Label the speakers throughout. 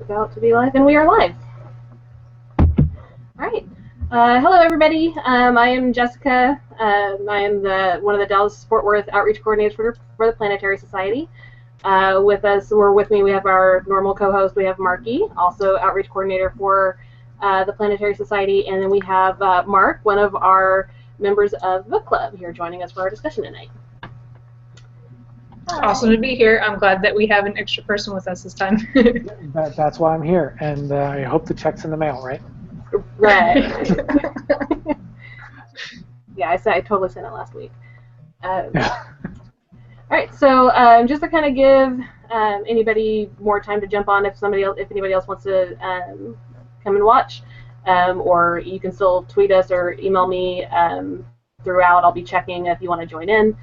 Speaker 1: About to be live, and we are live. All right. Hello, everybody. I am Jessica. I am one of the Dallas-Fort Worth outreach coordinators for the Planetary Society. With me, we have our normal co-host. We have Marky, also outreach coordinator for the Planetary Society, and then we have Mark, one of our members of Book Club, here joining us for our discussion tonight.
Speaker 2: Awesome to be here. I'm glad that we have an extra person with us this time.
Speaker 3: That's why I'm here, and I hope the check's in the mail, right?
Speaker 1: Right. Yeah, I totally sent it last week. All right, so just to kind of give anybody more time to jump on if anybody else wants to come and watch, or you can still tweet us or email me throughout. I'll be checking if you want to join in.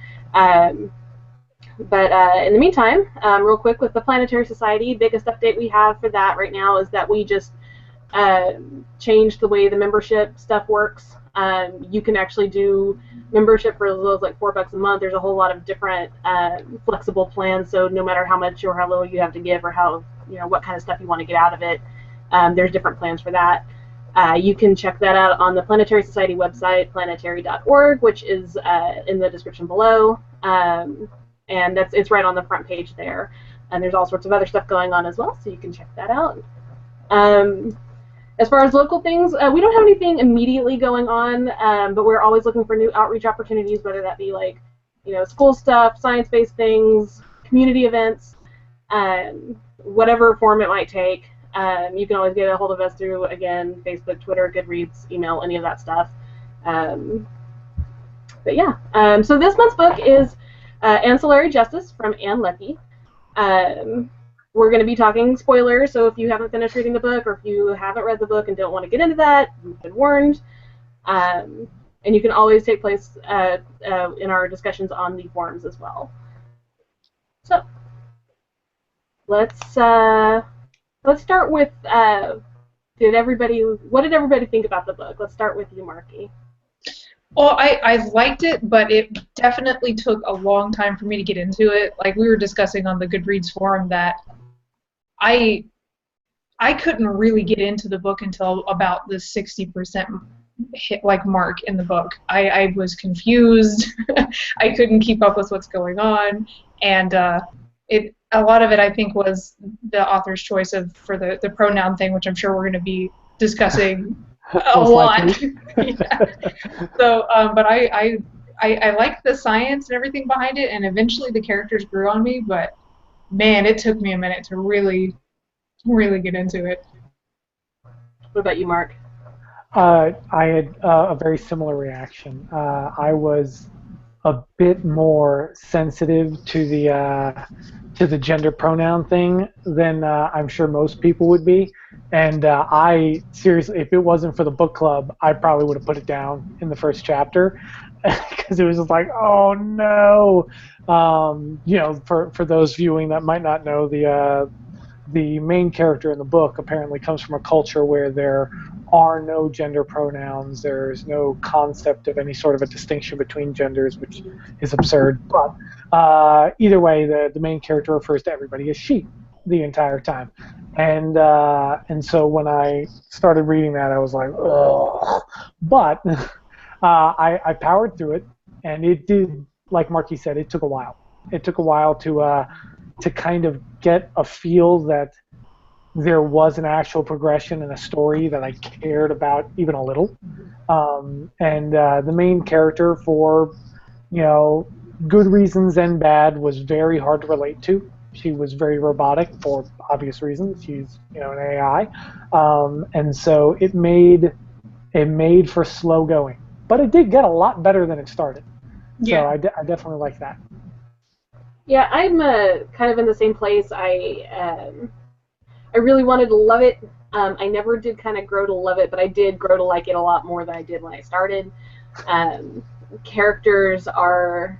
Speaker 1: But in the meantime, real quick with the Planetary Society, biggest update we have for that right now is that we just changed the way the membership stuff works. You can actually do membership for as little as like $4 a month. There's a whole lot of different flexible plans, so no matter how much or how little you have to give or how, what kind of stuff you want to get out of it, there's different plans for that. You can check that out on the Planetary Society website, planetary.org, which is in the description below. And it's right on the front page there. And there's all sorts of other stuff going on as well, so you can check that out. As far as local things, we don't have anything immediately going on, but we're always looking for new outreach opportunities, whether that be like, school stuff, science-based things, community events, whatever form it might take. You can always get a hold of us through, again, Facebook, Twitter, Goodreads, email, any of that stuff. But yeah, so this month's book is Ancillary Justice from Ann Leckie. We're going to be talking spoilers, so if you haven't finished reading the book or if you haven't read the book and don't want to get into that, you've been warned. And you can always take place in our discussions on the forums as well. So let's start with what did everybody think about the book? Let's start with you, Marky.
Speaker 2: Well, I liked it, but it definitely took a long time for me to get into it. Like we were discussing on the Goodreads forum that I couldn't really get into the book until about the 60% mark in the book. I was confused. I couldn't keep up with what's going on, and a lot of it I think was the author's choice for the pronoun thing, which I'm sure we're going to be discussing a lot. Yeah. So, but I liked the science and everything behind it, and eventually the characters grew on me, but man, it took me a minute to really get into it.
Speaker 1: What about you, Mark?
Speaker 3: I had a very similar reaction. I was a bit more sensitive to the gender pronoun thing than I'm sure most people would be. And I seriously, if it wasn't for the book club, I probably would have put it down in the first chapter because it was just like, oh no. For those viewing that might not know, the main character in the book apparently comes from a culture where there are no gender pronouns. There's no concept of any sort of a distinction between genders, which is absurd. But either way, the main character refers to everybody as she the entire time. And so when I started reading that, I was like, ugh. But I powered through it, and it did, like Marky said, it took a while. It took a while to kind of get a feel that there was an actual progression and a story that I cared about even a little. And the main character, for good reasons and bad, was very hard to relate to. She was very robotic for obvious reasons. She's an AI, and so it made for slow going. But it did get a lot better than it started. Yeah. So I definitely like that.
Speaker 1: Yeah, I'm kind of in the same place. I really wanted to love it. I never did kind of grow to love it, but I did grow to like it a lot more than I did when I started. Characters are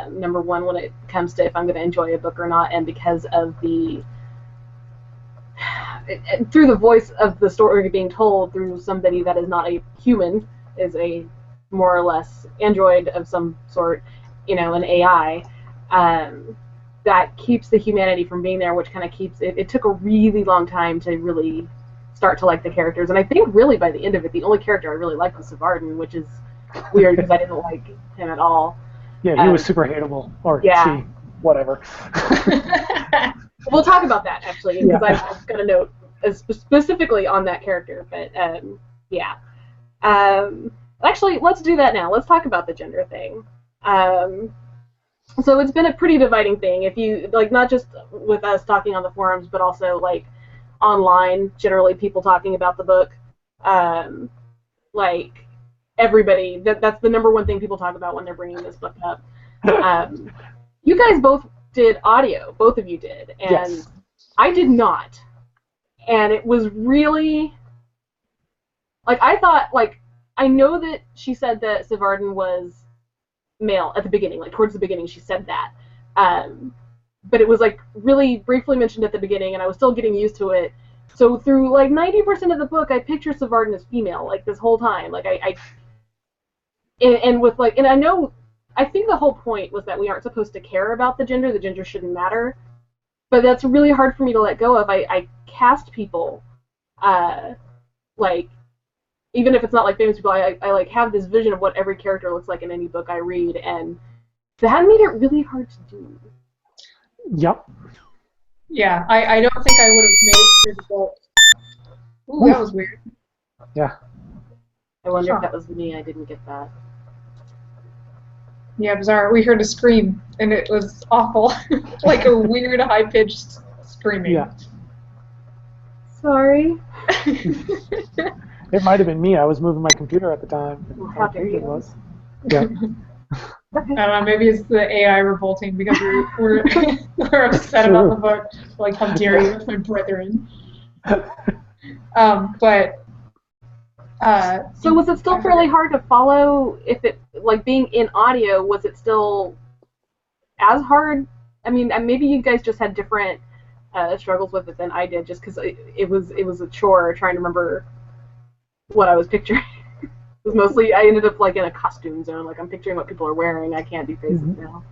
Speaker 1: number one when it comes to if I'm going to enjoy a book or not, and because of through the voice of the story being told through somebody that is not a human, is a more or less android of some sort, an AI. that keeps the humanity from being there, which kind of keeps it. It took a really long time to really start to like the characters, and I think really by the end of it, the only character I really liked was Savardin, which is weird because I didn't like him at all.
Speaker 3: Yeah, he was super hateable, or
Speaker 1: yeah.
Speaker 3: she, whatever.
Speaker 1: We'll talk about that actually, because I've got a note specifically on that character. But yeah, actually, let's do that now. Let's talk about the gender thing. So it's been a pretty dividing thing. If you like, not just with us talking on the forums, but also like online, generally people talking about the book. Like everybody, that's the number one thing people talk about when they're bringing this book up. You guys both did audio, both of you did, and
Speaker 3: yes.
Speaker 1: I did not. And it was really, like, I thought, like, I know that she said that Savardin was male at the beginning, like, towards the beginning she said that. But it was, like, really briefly mentioned at the beginning, and I was still getting used to it. So through, like, 90% of the book, I picture Savardin as female, like, this whole time. Like, and with, like, and I think the whole point was that we aren't supposed to care about the gender shouldn't matter. But that's really hard for me to let go of. I cast people, like, even if it's not like famous people, I like have this vision of what every character looks like in any book I read, and that made it really hard to do.
Speaker 3: Yep.
Speaker 2: Yeah, I don't think I would have made it through the book. Ooh, that was weird.
Speaker 3: Yeah.
Speaker 1: I wonder if that was me. I didn't get that.
Speaker 2: Yeah, bizarre. We heard a scream, and it was awful. Like a weird, high-pitched screaming.
Speaker 3: Yeah.
Speaker 1: Sorry.
Speaker 3: It might have been me. I was moving my computer at the time.
Speaker 1: How dare you?
Speaker 3: It was. Yeah.
Speaker 2: I don't know, maybe it's the AI revolting because we're upset about the book. Like, how dare you, my brethren.
Speaker 1: So was it still fairly hard to follow? If it, like, being in audio, was it still as hard? I mean, maybe you guys just had different struggles with it than I did, just because it was a chore trying to remember what I was picturing. It was mostly, I ended up like in a costume zone, like I'm picturing what people are wearing. I can't do faces now.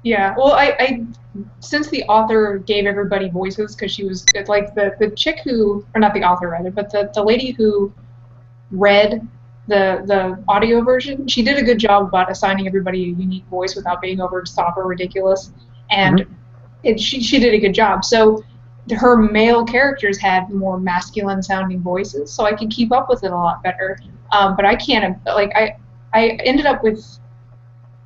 Speaker 2: Yeah, well, I since the author gave everybody voices, because she was like the chick who, or not the author rather, but the lady who read the audio version, she did a good job about assigning everybody a unique voice without being over the top or ridiculous, and she did a good job. So her male characters had more masculine sounding voices, so I could keep up with it a lot better. But I can't, like, I ended up with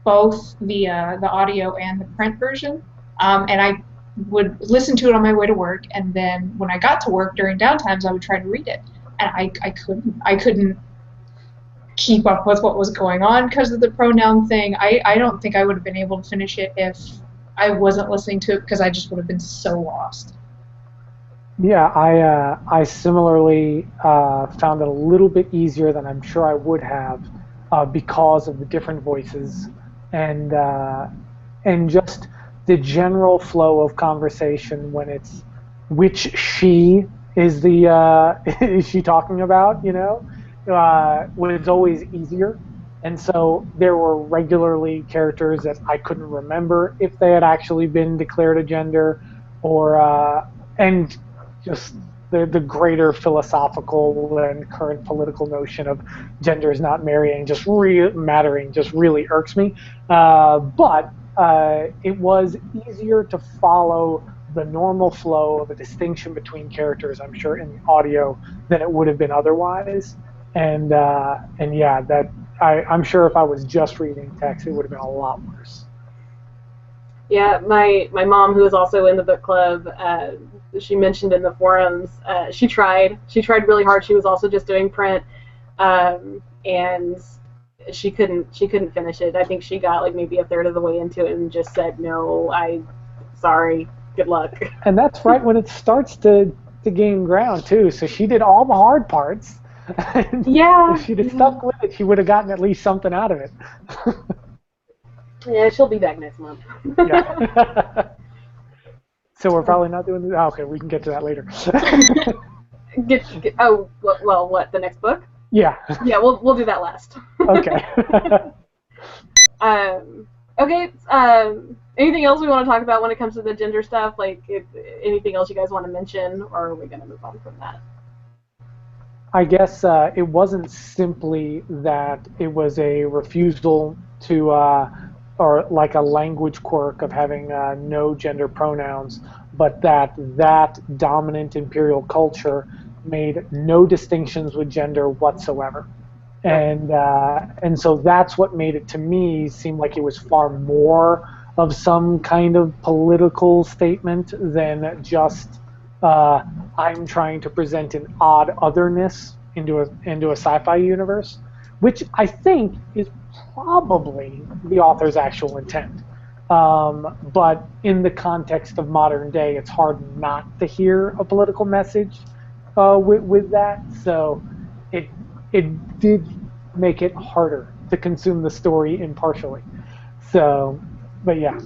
Speaker 2: both the audio and the print version, and I would listen to it on my way to work, and then when I got to work during downtimes, I would try to read it, and I couldn't keep up with what was going on because of the pronoun thing. I don't think I would have been able to finish it if I wasn't listening to it, because I just would have been so lost.
Speaker 3: Yeah, I similarly found it a little bit easier than I'm sure I would have because of the different voices and just the general flow of conversation when it's which she is the is she talking about, you know, was always easier. And so there were regularly characters that I couldn't remember if they had actually been declared a gender, or and just the greater philosophical and current political notion of gender is not mattering just really irks me. But it was easier to follow the normal flow of a distinction between characters, I'm sure, in the audio than it would have been otherwise. And yeah, that I'm sure if I was just reading text, it would have been a lot worse.
Speaker 1: Yeah, my mom, who is also in the book club, she mentioned in the forums, she tried really hard. She was also just doing print, and she couldn't finish it. I think she got like maybe a third of the way into it and just said, no, sorry, good luck.
Speaker 3: And that's right when it starts to gain ground too. So she did all the hard parts.
Speaker 1: Yeah.
Speaker 3: If she'd have stuck with it, she would have gotten at least something out of it.
Speaker 1: Yeah, she'll be back next month.
Speaker 3: Yeah. So we're probably not doing this. Oh, okay, we can get to that later.
Speaker 1: What, the next book?
Speaker 3: Yeah.
Speaker 1: Yeah, we'll do that last.
Speaker 3: Okay.
Speaker 1: Okay. Anything else we want to talk about when it comes to the gender stuff? Like, anything else you guys want to mention, or are we going to move on from that?
Speaker 3: I guess it wasn't simply that it was a refusal to, or like a language quirk of having no gender pronouns, but that dominant imperial culture made no distinctions with gender whatsoever. And so that's what made it to me seem like it was far more of some kind of political statement than just uh, I'm trying to present an odd otherness into a sci-fi universe, which I think is probably the author's actual intent. But in the context of modern day, it's hard not to hear a political message with that. So it it did make it harder to consume the story impartially. So, but yeah.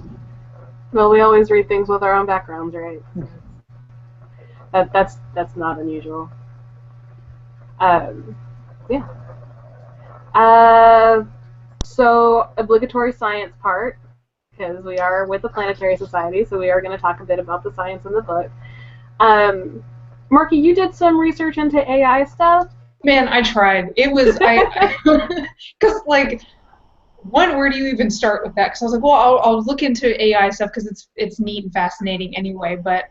Speaker 1: Well, we always read things with our own backgrounds, right? That's not unusual. Um, yeah. Uh, so obligatory science part, because we are with the Planetary Society, so we are going to talk a bit about the science in the book. Marky, you did some research into AI stuff.
Speaker 2: Man, I tried. It was because like, where do you even start with that? Because I was like, well, I'll look into AI stuff because it's neat and fascinating anyway. But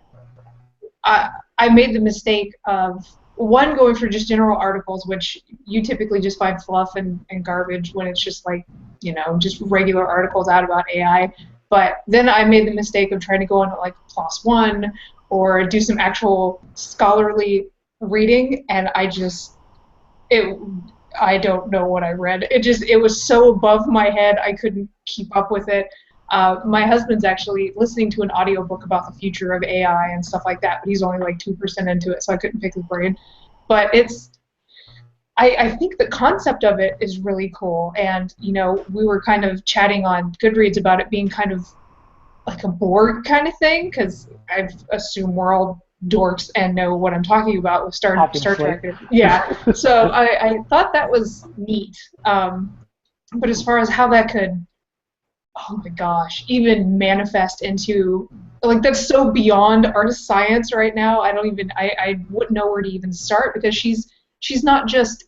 Speaker 2: I made the mistake of going for just general articles, which you typically just find fluff and garbage when it's just like, just regular articles out about AI. But then I made the mistake of trying to go on like PLOS One or do some actual scholarly reading, and I don't know what I read. It was so above my head, I couldn't keep up with it. My husband's actually listening to an audiobook about the future of AI and stuff like that, but he's only like 2% into it, so I couldn't pick his brain. But I think the concept of it is really cool, and we were kind of chatting on Goodreads about it being kind of like a Borg kind of thing, because I assume we're all dorks and know what I'm talking about with Star Trek. Yeah, so I thought that was neat. But as far as how that could, oh my gosh, even manifest into, like, that's so beyond our science right now. I wouldn't know where to even start, because she's not just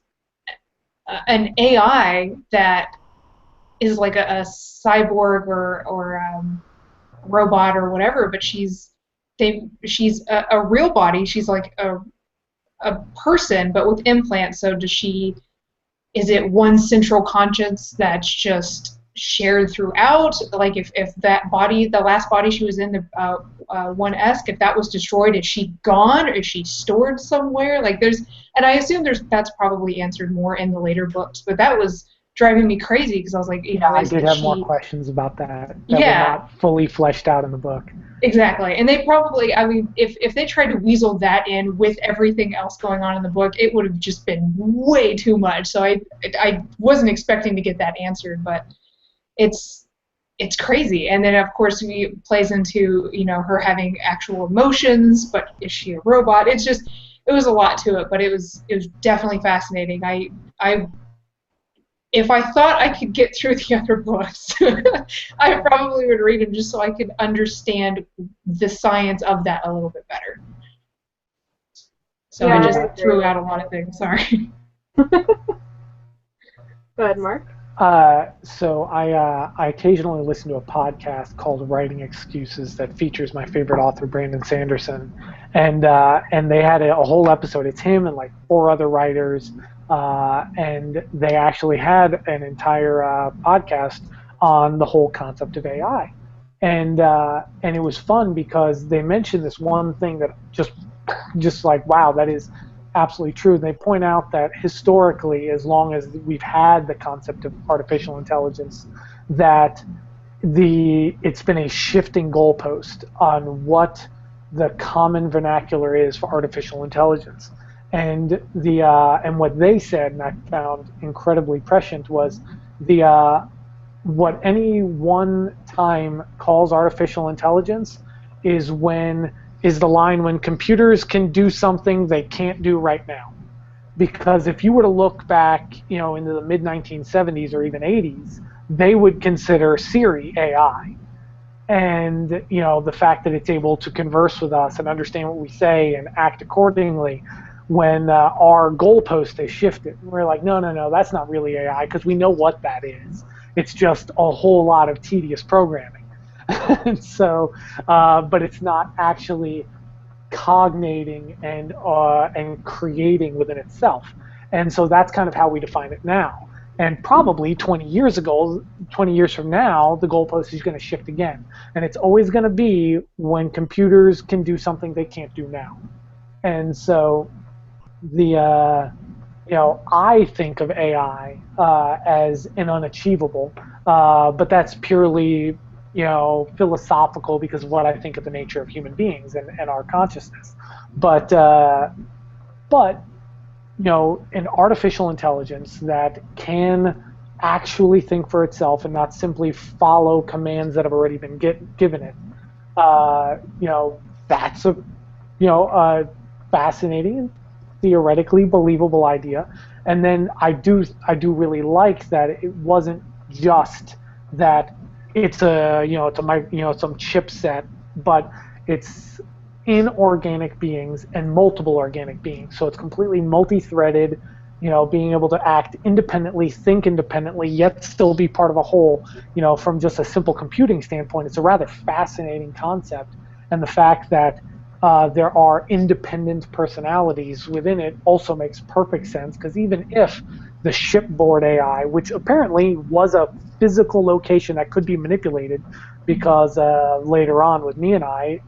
Speaker 2: an AI that is like a cyborg or robot or whatever, but she's a real body. She's like a person, but with implants. So is it one central conscience that's just shared throughout? Like if that body, the last body she was in, the 1S, if that was destroyed, is she gone, or is she stored somewhere? Like and I assume that's probably answered more in the later books, but that was driving me crazy, because I was like,
Speaker 3: I did have more questions about that were not fully fleshed out in the book.
Speaker 2: Exactly, and they probably, if they tried to weasel that in with everything else going on in the book, it would have just been way too much. So I wasn't expecting to get that answered, but it's crazy. And then of course it plays into her having actual emotions, but is she a robot? It was a lot to it, but it was definitely fascinating. If I thought I could get through the other books, I probably would read them just so I could understand the science of that a little bit better. So yeah, I just threw out a lot of things. Sorry.
Speaker 1: Go ahead, Mark.
Speaker 3: So I occasionally listen to a podcast called Writing Excuses that features my favorite author, Brandon Sanderson, and they had a whole episode. It's him and like 4 other writers, and they actually had an entire podcast on the whole concept of AI, and it was fun because they mentioned this one thing that just like, wow, that is absolutely true. And they point out that historically, as long as we've had the concept of artificial intelligence, that it's been a shifting goalpost on what the common vernacular is for artificial intelligence. And and what they said, and I found incredibly prescient, was what any one time calls artificial intelligence is the line when computers can do something they can't do right now. Because if you were to look back, into the mid 1970s or even 80s, they would consider Siri AI. And the fact that it's able to converse with us and understand what we say and act accordingly when our goalpost is shifted. We're like, no, no, no, that's not really AI, because we know what that is. It's just a whole lot of tedious programming. And so, but it's not actually cognating and creating within itself. And so that's kind of how we define it now. And probably 20 years from now, the goalpost is going to shift again. And it's always going to be when computers can do something they can't do now. And so I think of AI as an unachievable, but that's purely philosophical because of what I think of the nature of human beings and our consciousness. But an artificial intelligence that can actually think for itself and not simply follow commands that have already been given it. That's a fascinating and theoretically believable idea. And then I do really like that it wasn't just that it's some chipset, but it's inorganic beings and multiple organic beings. So it's completely multi-threaded, being able to act independently, think independently, yet still be part of a whole. From just a simple computing standpoint, it's a rather fascinating concept. And the fact that there are independent personalities within it also makes perfect sense, because even if the shipboard AI, which apparently was a physical location that could be manipulated, because later on with me and I,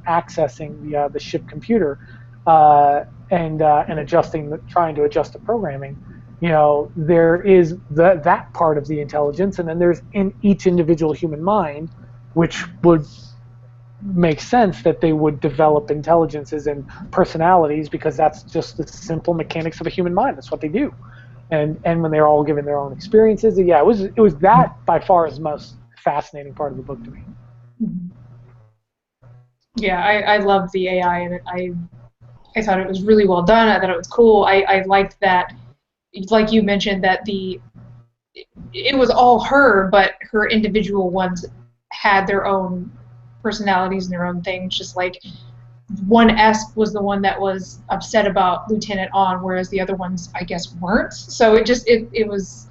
Speaker 3: accessing the ship computer and trying to adjust the programming, there is that part of the intelligence, and then there's in each individual human mind, which would make sense that they would develop intelligences and personalities, because that's just the simple mechanics of a human mind. That's what they do. And when they're all given their own experiences, yeah, it was that by far is the most fascinating part of the book to me.
Speaker 2: Yeah, I loved the AI, and I thought it was really well done. I thought it was cool. I liked that, like you mentioned, that it was all her, but her individual ones had their own personalities and their own things. Just like 1S was the one that was upset about Lieutenant On, whereas the other ones, I guess, weren't. So it was,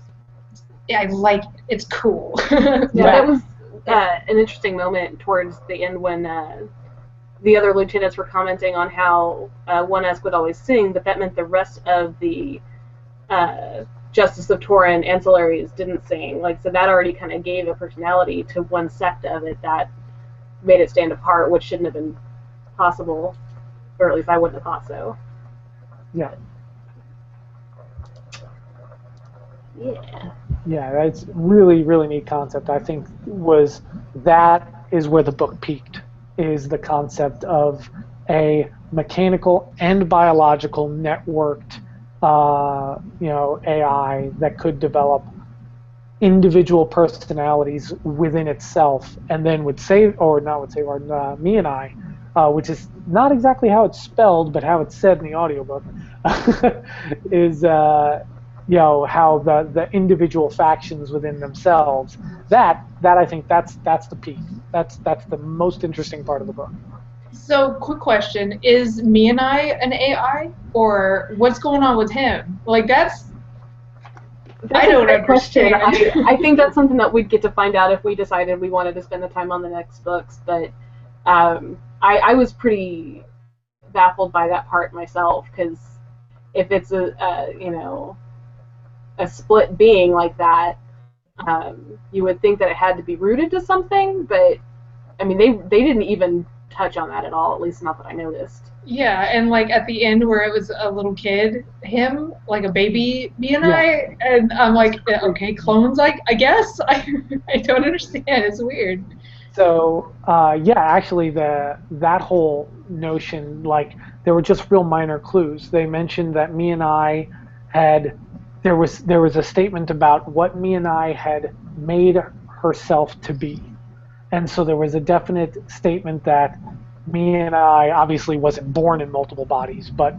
Speaker 2: I like, it's cool.
Speaker 1: Yeah, that was an interesting moment towards the end when the other lieutenants were commenting on how 1S would always sing, but that meant the rest of the Justice of Torin ancillaries didn't sing. So that already kind of gave a personality to one sect of it that made it stand apart, which shouldn't have been possible, or at least I wouldn't have thought so.
Speaker 3: Yeah.
Speaker 1: Yeah,
Speaker 3: that's really, really neat concept. I think that is where the book peaked, is the concept of a mechanical and biological networked AI that could develop individual personalities within itself, and then me and I, which is not exactly how it's spelled, but how it's said in the audiobook, is how the individual factions within themselves. That I think that's the peak. That's the most interesting part of the book.
Speaker 2: So, quick question: is me and I an AI, or what's going on with him? That's I don't understand.
Speaker 1: I think that's something that we'd get to find out if we decided we wanted to spend the time on the next books. But I was pretty baffled by that part myself, because if it's a split being like that, you would think that it had to be rooted to something. But I mean, they didn't even touch on that at all. At least not that I noticed.
Speaker 2: Yeah, and at the end where it was a little kid, him, a baby, me and I, and I'm like, okay, clones, I guess. I don't understand. It's weird.
Speaker 3: So, actually that whole notion, there were just real minor clues. They mentioned that me and I there was a statement about what me and I had made herself to be. And so there was a definite statement that me and I obviously wasn't born in multiple bodies, but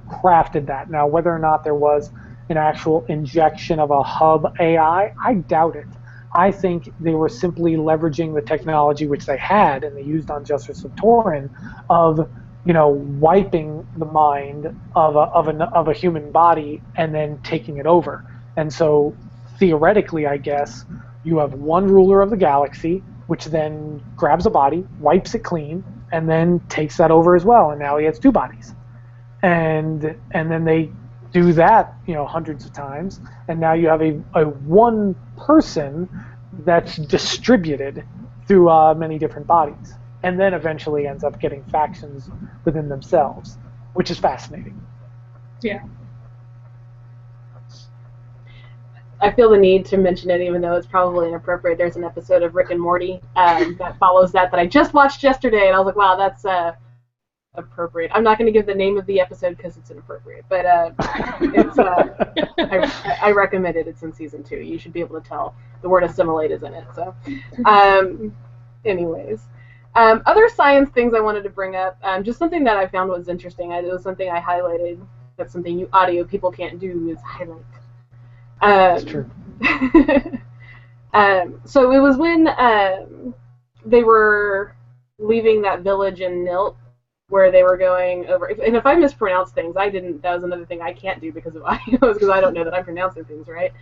Speaker 3: crafted that. Now, whether or not there was an actual injection of a hub AI, I doubt it. I think they were simply leveraging the technology which they had and they used on Justice of Turin of, wiping the mind of a human body and then taking it over. And so theoretically, I guess, you have one ruler of the galaxy, which then grabs a body, wipes it clean, and then takes that over as well. And now he has two bodies. And then they do that, hundreds of times, and now you have a one person that's distributed through many different bodies, and then eventually ends up getting factions within themselves, which is fascinating.
Speaker 2: Yeah.
Speaker 1: I feel the need to mention it, even though it's probably inappropriate. There's an episode of Rick and Morty that follows that I just watched yesterday, and I was like, wow, that's appropriate. I'm not going to give the name of the episode because it's inappropriate, but it's I recommend it. It's in season 2. You should be able to tell the word assimilate is in it. So, anyways, other science things I wanted to bring up. Just something that I found was interesting. It was something I highlighted. That's something you audio people can't do is highlight.
Speaker 3: That's true.
Speaker 1: So it was when they were leaving that village in Nilt, where they were going over, and if I mispronounce things, that was another thing I can't do because of audio, because I don't know that I'm pronouncing things right.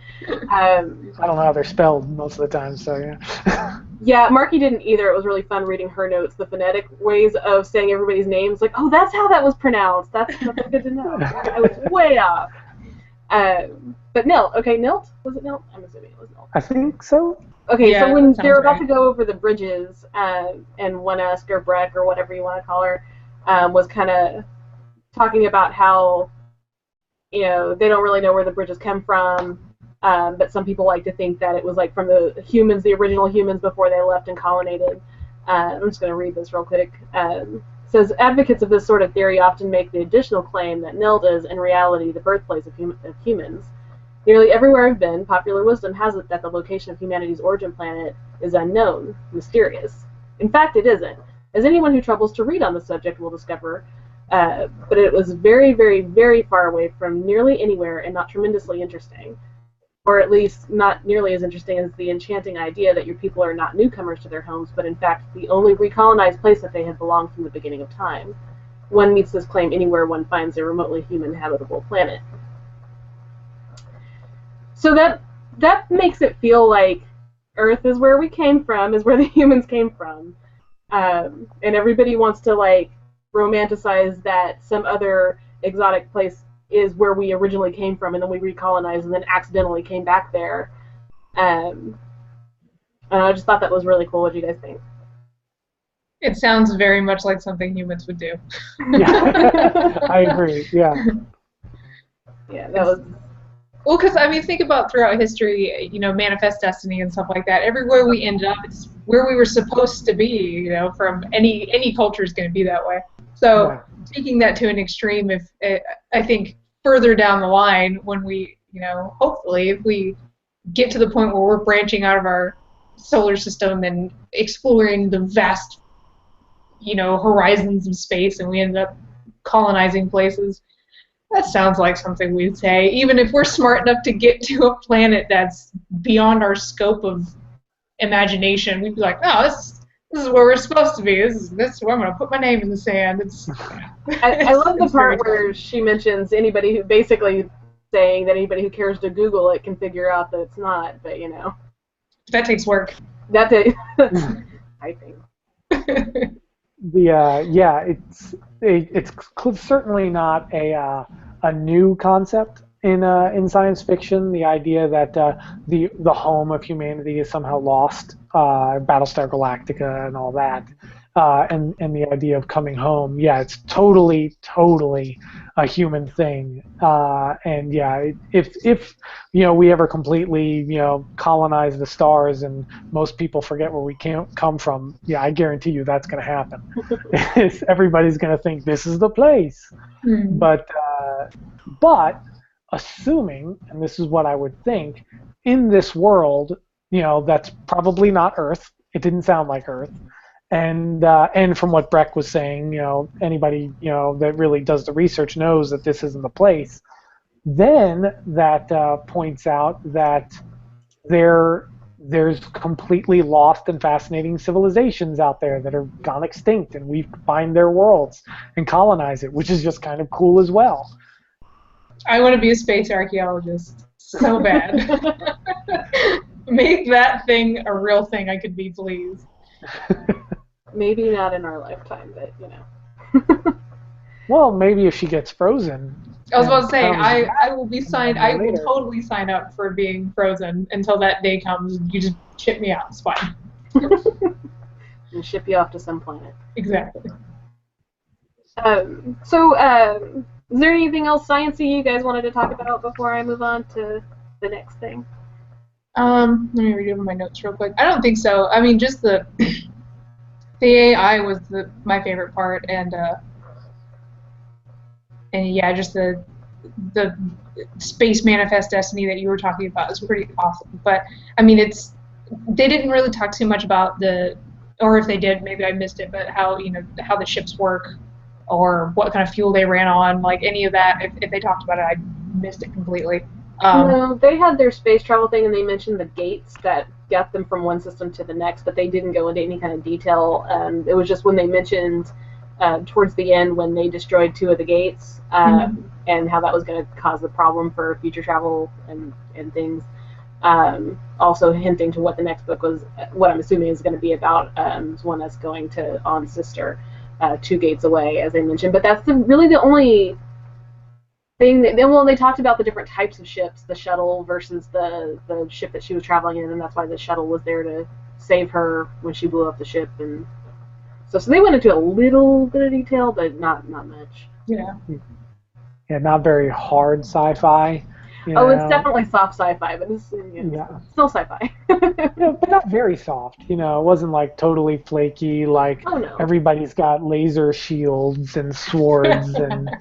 Speaker 3: I don't know how they're spelled most of the time, so yeah.
Speaker 1: Yeah, Marky didn't either. It was really fun reading her notes, the phonetic ways of saying everybody's names, like, oh, that's how that was pronounced. That's good to know. I was way off. But Nilt, okay, Nilt? Was it Nilt? I'm assuming it was Nilt.
Speaker 3: I think so.
Speaker 1: Okay,
Speaker 2: Yeah,
Speaker 1: so when they were about
Speaker 2: right.
Speaker 1: to go over the bridges, and Wenesk or Breck or whatever you want to call her, was kind of talking about how, they don't really know where the bridges come from, but some people like to think that it was like from the humans, the original humans before they left and colonized. I'm just going to read this real quick. It says, advocates of this sort of theory often make the additional claim that Nild is, in reality, the birthplace of humans. Nearly everywhere I've been, popular wisdom has it that the location of humanity's origin planet is unknown, mysterious. In fact, it isn't, as anyone who troubles to read on the subject will discover, but it was very, very, very far away from nearly anywhere and not tremendously interesting. Or at least not nearly as interesting as the enchanting idea that your people are not newcomers to their homes, but in fact the only recolonized place that they have belonged from the beginning of time. One meets this claim anywhere one finds a remotely human habitable planet. So that makes it feel like Earth is where we came from, is where the humans came from. And everybody wants to like romanticize that some other exotic place is where we originally came from, and then we recolonized and then accidentally came back there. And I just thought that was really cool. What do you guys think?
Speaker 2: It sounds very much like something humans would do.
Speaker 3: Yeah, I agree. Yeah.
Speaker 1: Yeah, that was.
Speaker 2: Well, because I mean, think about throughout history, Manifest Destiny and stuff like that. Everywhere we end up, it's where we were supposed to be. From any culture is going to be that way. So taking that to an extreme, I think further down the line, when we, hopefully, if we get to the point where we're branching out of our solar system and exploring the vast, horizons of space, and we end up colonizing places. That sounds like something we'd say, even if we're smart enough to get to a planet that's beyond our scope of imagination. We'd be like, no, this is where we're supposed to be. This is where I'm going to put my name in the sand.
Speaker 1: I love the part where she mentions anybody who basically saying that anybody who cares to Google it can figure out that it's not, but
Speaker 2: That takes work.
Speaker 1: I think.
Speaker 3: It's certainly not a new concept in science fiction. The idea that the home of humanity is somehow lost, Battlestar Galactica and all that, and the idea of coming home. Yeah, it's totally a human thing. And yeah, if we ever completely colonize the stars and most people forget where we come from, yeah, I guarantee you that's going to happen. Everybody's going to think this is the place. Mm-hmm. But assuming, and this is what I would think, in this world, that's probably not Earth. It didn't sound like Earth. And from what Breck was saying, anybody that really does the research knows that this isn't the place. Then that points out that there there's completely lost and fascinating civilizations out there that are gone extinct, and we find their worlds and colonize it, which is just kind of cool as well.
Speaker 2: I want to be a space archaeologist so bad. Make that thing a real thing I could be, please.
Speaker 1: Maybe not in our lifetime, but you know.
Speaker 3: Well, maybe if she gets frozen.
Speaker 2: I was about to say, I will be signed. I will totally sign up for being frozen until that day comes. You just ship me out. It's fine.
Speaker 1: And ship you off to some planet.
Speaker 2: Exactly.
Speaker 1: Is there anything else sciencey you guys wanted to talk about before I move on to the next thing?
Speaker 2: Let me read over my notes real quick. I don't think so. I mean, just the AI was my favorite part, and yeah, just the space manifest destiny that you were talking about is pretty awesome. But I mean, they didn't really talk too much about or if they did, maybe I missed it. But how how the ships work, or what kind of fuel they ran on, like any of that. If they talked about it, I missed it completely.
Speaker 1: No, they had their space travel thing, and they mentioned the gates that got them from one system to the next, but they didn't go into any kind of detail. It was just when they mentioned towards the end when they destroyed 2 of the gates, and how that was going to cause the problem for future travel and things. Also hinting to what the next book was, what I'm assuming is going to be about, is one that's going to Ann's sister, 2 gates away, as they mentioned. But that's really the only thing. They talked about the different types of ships, the shuttle versus the ship that she was traveling in, and that's why the shuttle was there to save her when she blew up the ship. And so they went into a little bit of detail, but not much.
Speaker 2: Yeah.
Speaker 3: Yeah, not very hard sci-fi.
Speaker 1: It's definitely soft sci-fi, but it's still sci-fi.
Speaker 3: But not very soft. It wasn't like totally flaky. Like everybody's got laser shields and swords and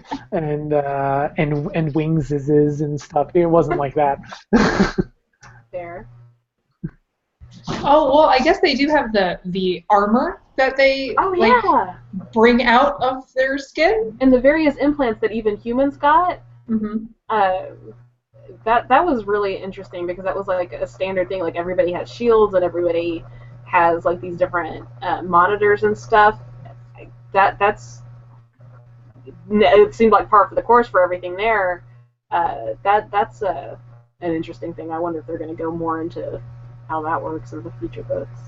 Speaker 3: wingses and stuff. It wasn't like that.
Speaker 1: Fair.
Speaker 2: Oh well, I guess they do have the armor that they bring out of their skin,
Speaker 1: and the various implants that even humans got.
Speaker 2: Mm-hmm.
Speaker 1: That was really interesting because that was like a standard thing. Like everybody has shields and everybody has like these different monitors and stuff. It seemed like par for the course for everything there. That's an interesting thing. I wonder if they're going to go more into how that works in the future books.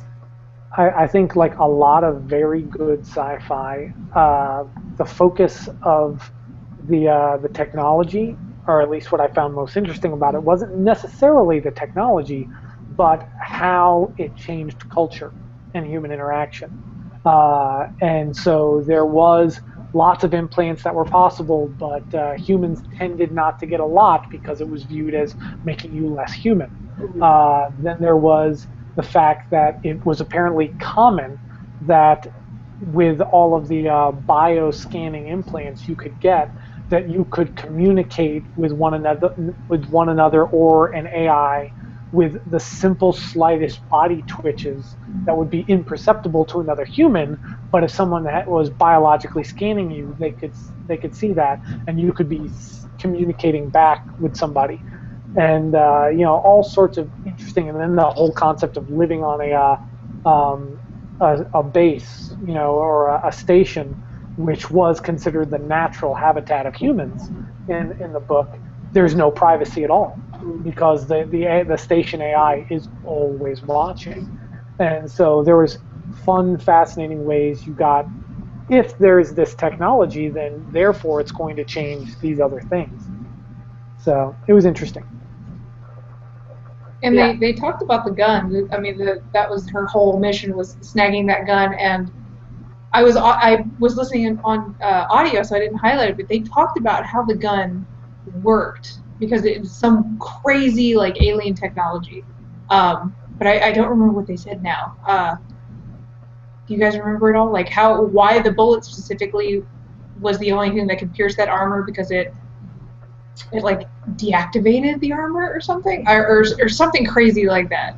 Speaker 3: I think like a lot of very good sci-fi, the focus of the technology, or at least what I found most interesting about it, wasn't necessarily the technology, but how it changed culture and human interaction. And so there was lots of implants that were possible, but humans tended not to get a lot because it was viewed as making you less human. Then there was the fact that it was apparently common that with all of the bioscanning implants you could get, that you could communicate with one another or an AI with the simple slightest body twitches that would be imperceptible to another human, but if someone that was biologically scanning you, they could see that, and you could be communicating back with somebody, and all sorts of interesting. And then the whole concept of living on a base, or a station, which was considered the natural habitat of humans in the book. There's no privacy at all because the station AI is always watching. And so there was fun, fascinating ways you got, if there's this technology, then therefore it's going to change these other things. So it was interesting.
Speaker 2: And they talked about the gun. I mean, that was her whole mission, was snagging that gun. And I was listening on audio, so I didn't highlight it, but they talked about how the gun worked because it was some crazy like alien technology. But I don't remember what they said now. Do you guys remember it all? Like why the bullet specifically was the only thing that could pierce that armor, because it like deactivated the armor or something, or something crazy like that.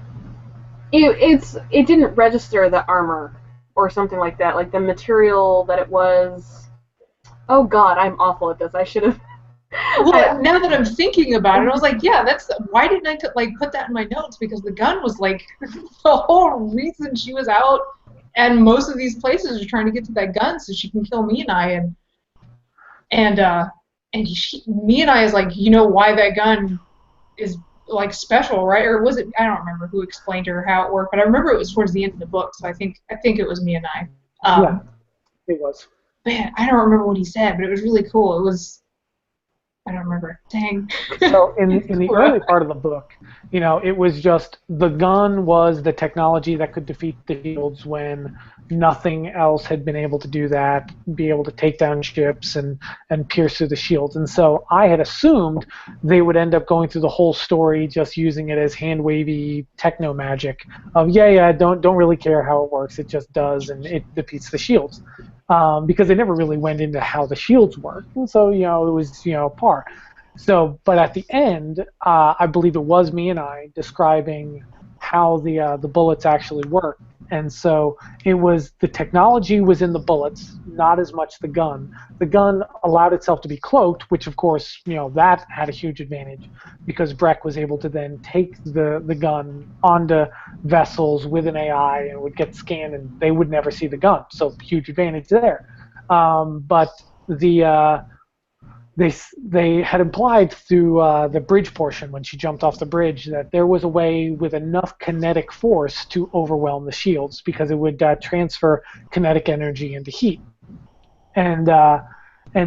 Speaker 1: It didn't register the armor or something like that. Like the material that it was. Oh God, I'm awful at this. I should have
Speaker 2: Well, now that I'm thinking about it, I was like, yeah, that's why didn't I put that in my notes? Because the gun was like the whole reason she was out, and most of these places are trying to get to that gun so she can kill me and I, me and I is like, you know why that gun is like special, right? Or was it? I don't remember who explained to her how it worked, but I remember it was towards the end of the book, so I think it was me and I.
Speaker 3: Yeah, it was.
Speaker 2: Man, I don't remember what he said, but it was really cool. It was. I don't remember. Dang.
Speaker 3: So in the early part of the book, you know, it was just the gun was the technology that could defeat the shields when nothing else had been able to do that, be able to take down ships and pierce through the shields. And so I had assumed they would end up going through the whole story just using it as hand wavy techno magic of don't really care how it works, it just does and it defeats the shields. Because they never really went into how the shields work. And so, you know, it was, you know, par. So, but at the end, I believe it was me and I describing how the bullets actually work. And so it was the technology was in the bullets, not as much the gun. The gun allowed itself to be cloaked, which of course, you know, that had a huge advantage because Breck was able to then take the gun onto vessels with an AI and would get scanned and they would never see the gun. So huge advantage there. But they had implied through the bridge portion when she jumped off the bridge that there was a way with enough kinetic force to overwhelm the shields because it would transfer kinetic energy into heat. And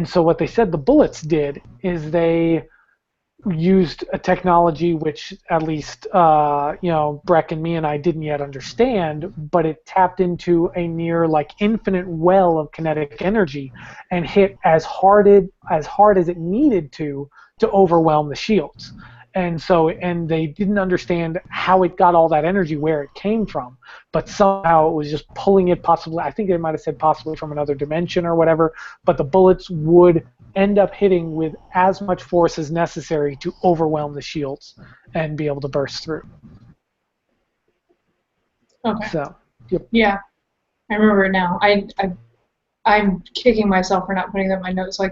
Speaker 3: so what they said the bullets did is they used a technology which at least you know, Breck and me and I didn't yet understand, but it tapped into a near like infinite well of kinetic energy and hit as hard as it needed to overwhelm the shields. And they didn't understand how it got all that energy, where it came from, but somehow it was just pulling it possibly, I think they might have said possibly from another dimension or whatever, but the bullets would end up hitting with as much force as necessary to overwhelm the shields and be able to burst through.
Speaker 2: Okay.
Speaker 3: So, yep.
Speaker 2: Yeah, I remember it now. I'm kicking myself for not putting that in my notes so I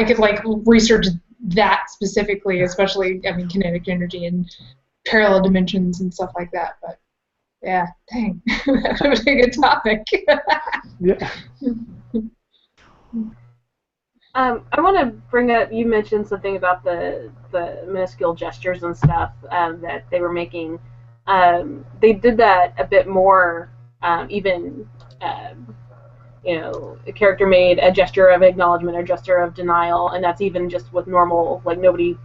Speaker 2: could like research that specifically, especially I mean kinetic energy and parallel dimensions and stuff like that. But yeah, dang, that would be a good topic.
Speaker 3: Yeah.
Speaker 1: I want to bring up, you mentioned something about the minuscule gestures and stuff that they were making. They did that a bit more, even, you know, a character made a gesture of acknowledgement or gesture of denial, and that's even just with normal, like nobody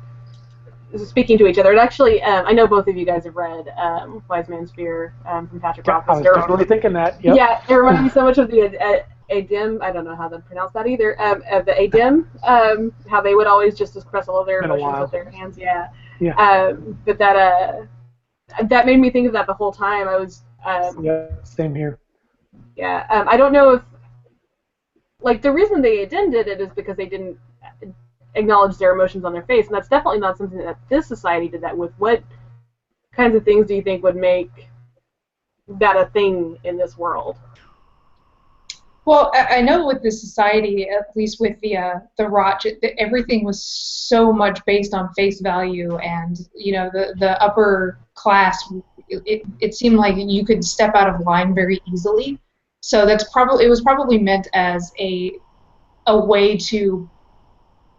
Speaker 1: speaking to each other. It actually, I know both of you guys have read Wise Man's Fear from Patrick Rothfuss.
Speaker 3: I was definitely thinking that. Yep.
Speaker 1: Yeah, it reminds me so much of the Adim, I don't know how to pronounce that either, of the Adim, how they would always just express all of their emotions with their hands, yeah. But that made me think of that the whole time. I was...
Speaker 3: yeah, same here.
Speaker 1: Yeah, I don't know if... Like, the reason they Adim did it is because they didn't acknowledge their emotions on their face, and that's definitely not something that this society did that with. What kinds of things do you think would make that a thing in this world?
Speaker 2: Well, I know with this society, at least with the Roch, everything was so much based on face value, and you know the upper class. It seemed like you could step out of line very easily. So it was probably meant as a way to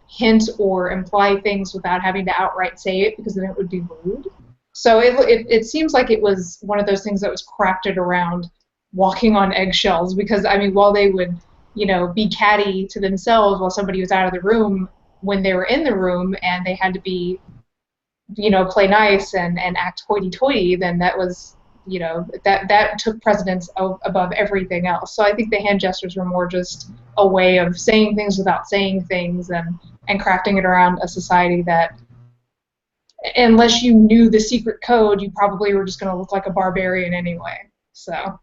Speaker 2: hint or imply things without having to outright say it, because then it would be rude. So it seems like it was one of those things that was crafted around walking on eggshells, because I mean, while they would, you know, be catty to themselves while somebody was out of the room, when they were in the room and they had to be, you know, play nice and act hoity-toity, then that was, you know, that took precedence above everything else. So I think the hand gestures were more just a way of saying things without saying things, and crafting it around a society that, unless you knew the secret code, you probably were just going to look like a barbarian anyway. So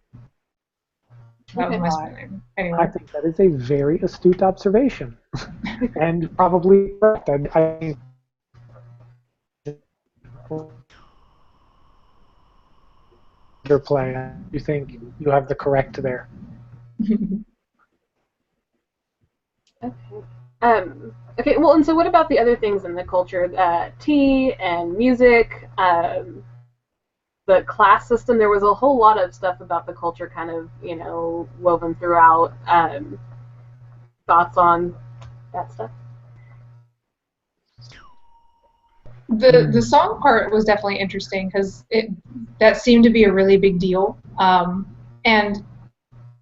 Speaker 2: that was my spelling. Anyway.
Speaker 3: I think that is a very astute observation, and probably correct. I your play. You think you have the correct there?
Speaker 1: Okay. Okay, well, and so what about the other things in the culture? Tea and music, the class system. There was a whole lot of stuff about the culture kind of, woven throughout. Thoughts on that stuff?
Speaker 2: The song part was definitely interesting because that seemed to be a really big deal. And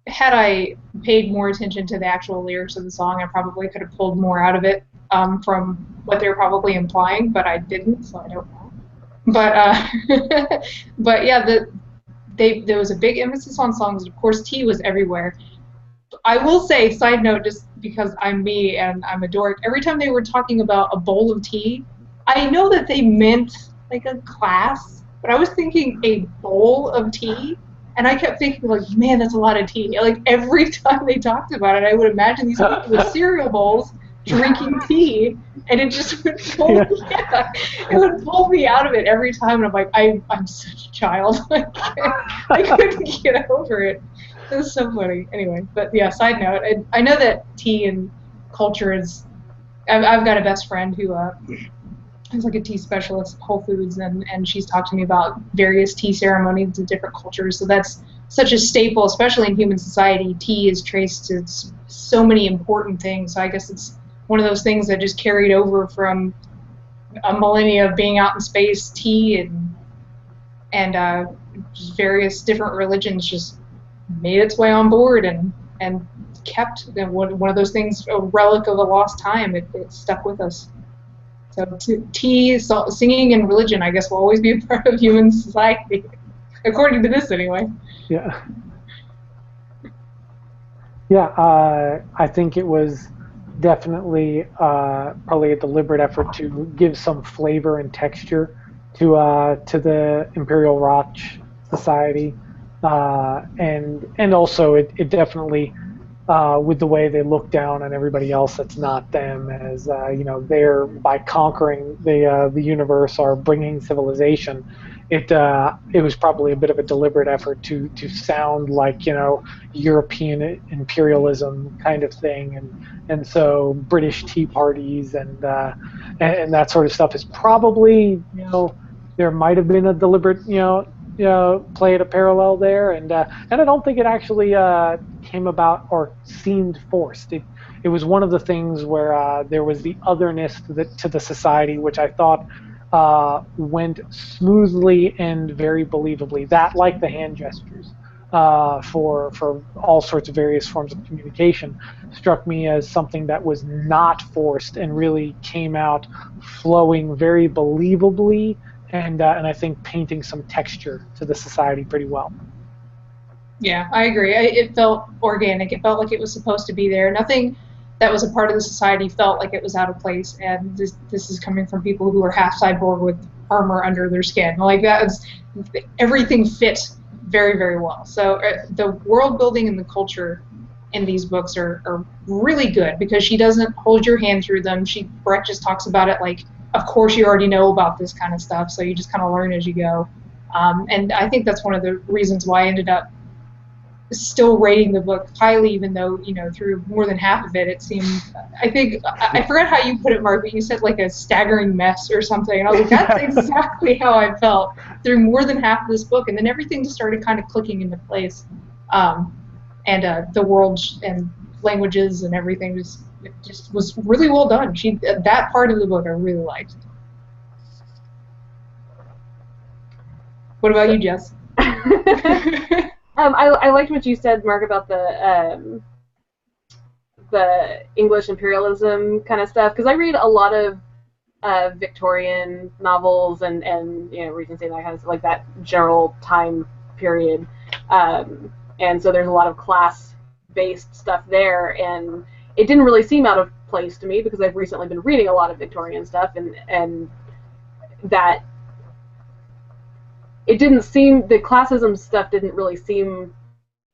Speaker 2: had I paid more attention to the actual lyrics of the song, I probably could have pulled more out of it from what they were probably implying, but I didn't, so I don't know. But but yeah, there was a big emphasis on songs. Of course, tea was everywhere. I will say, side note, just because I'm me and I'm a dork, every time they were talking about a bowl of tea, I know that they meant like a glass, but I was thinking a bowl of tea, and I kept thinking, like, man, that's a lot of tea. Like, every time they talked about it, I would imagine these people with cereal bowls drinking tea, and it just would pull me, it would pull me out of it every time, and I'm like, I'm such a child. I couldn't get over it. It was so funny. Anyway, but yeah, side note, I know that tea and culture is, I've got a best friend who is like a tea specialist at Whole Foods, and she's talked to me about various tea ceremonies in different cultures. So that's such a staple, especially in human society. Tea is traced to so many important things. So I guess it's one of those things that just carried over from a millennia of being out in space. Tea and just various different religions just made its way on board and kept one of those things, a relic of a lost time. It stuck with us. So tea, singing, and religion, I guess, will always be a part of human society, according to this, anyway.
Speaker 3: Yeah. Yeah, I think it was definitely probably a deliberate effort to give some flavor and texture to the Imperial Roch Society, and also it definitely. With the way they look down on everybody else that's not them, as they're, by conquering the universe or bringing civilization. It was probably a bit of a deliberate effort to sound like European imperialism kind of thing, and so British tea parties and that sort of stuff is probably there might have been a deliberate played a parallel there, and I don't think it actually came about or seemed forced. It was one of the things where there was the otherness to the society, which I thought went smoothly and very believably. That, like the hand gestures for all sorts of various forms of communication, struck me as something that was not forced and really came out flowing very believably. And I think painting some texture to the society pretty well.
Speaker 2: Yeah, I agree. It felt organic. It felt like it was supposed to be there. Nothing that was a part of the society felt like it was out of place. And this is coming from people who are half cyborg with armor under their skin. Like everything fit very, very well. So the world building and the culture in these books are really good because she doesn't hold your hand through them. Brett just talks about it like, of course you already know about this kind of stuff, so you just kind of learn as you go. And I think that's one of the reasons why I ended up still rating the book highly, even though, through more than half of it seemed, I forgot how you put it, Mark, but you said like a staggering mess or something. And I was like, that's exactly how I felt through more than half of this book. And then everything just started kind of clicking into place. And the world and languages and everything just was really well done. That part of the book I really liked. What about you, Jess?
Speaker 1: I liked what you said, Mark, about the English imperialism kind of stuff, because I read a lot of Victorian novels and Regency and that kind of stuff, like that general time period, and so there's a lot of class-based stuff there, and it didn't really seem out of place to me because I've recently been reading a lot of Victorian stuff, and that it didn't seem, the classism stuff didn't really seem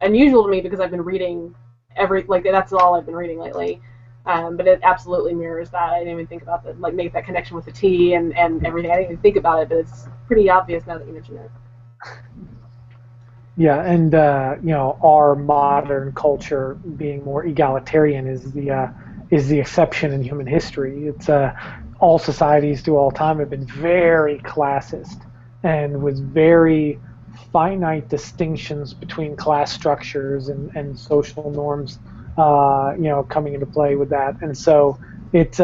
Speaker 1: unusual to me because I've been reading that's all I've been reading lately. But it absolutely mirrors that. I didn't even think about that, make that connection with the tea and everything. I didn't even think about it, but it's pretty obvious now that you mention it.
Speaker 3: Yeah, and our modern culture being more egalitarian is is the exception in human history. It's all societies through all time have been very classist and with very finite distinctions between class structures and social norms, coming into play with that. And so it's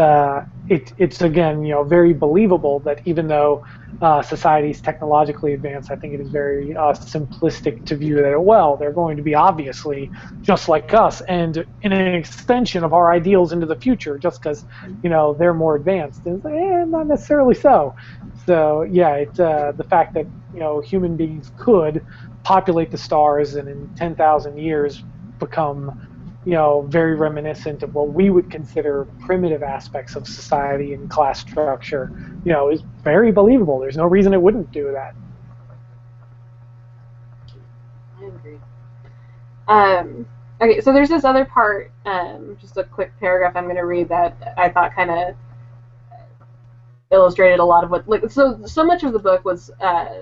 Speaker 3: again, very believable that even though societies technologically advanced, I think it is very simplistic to view that, well, they're going to be obviously just like us and in an extension of our ideals into the future just because, they're more advanced. And not necessarily so. So, yeah, it's the fact that, human beings could populate the stars and in 10,000 years become very reminiscent of what we would consider primitive aspects of society and class structure, is very believable. There's no reason it wouldn't do that.
Speaker 1: I agree. Okay, so there's this other part, just a quick paragraph I'm going to read that I thought kind of illustrated a lot of what, so much of the book was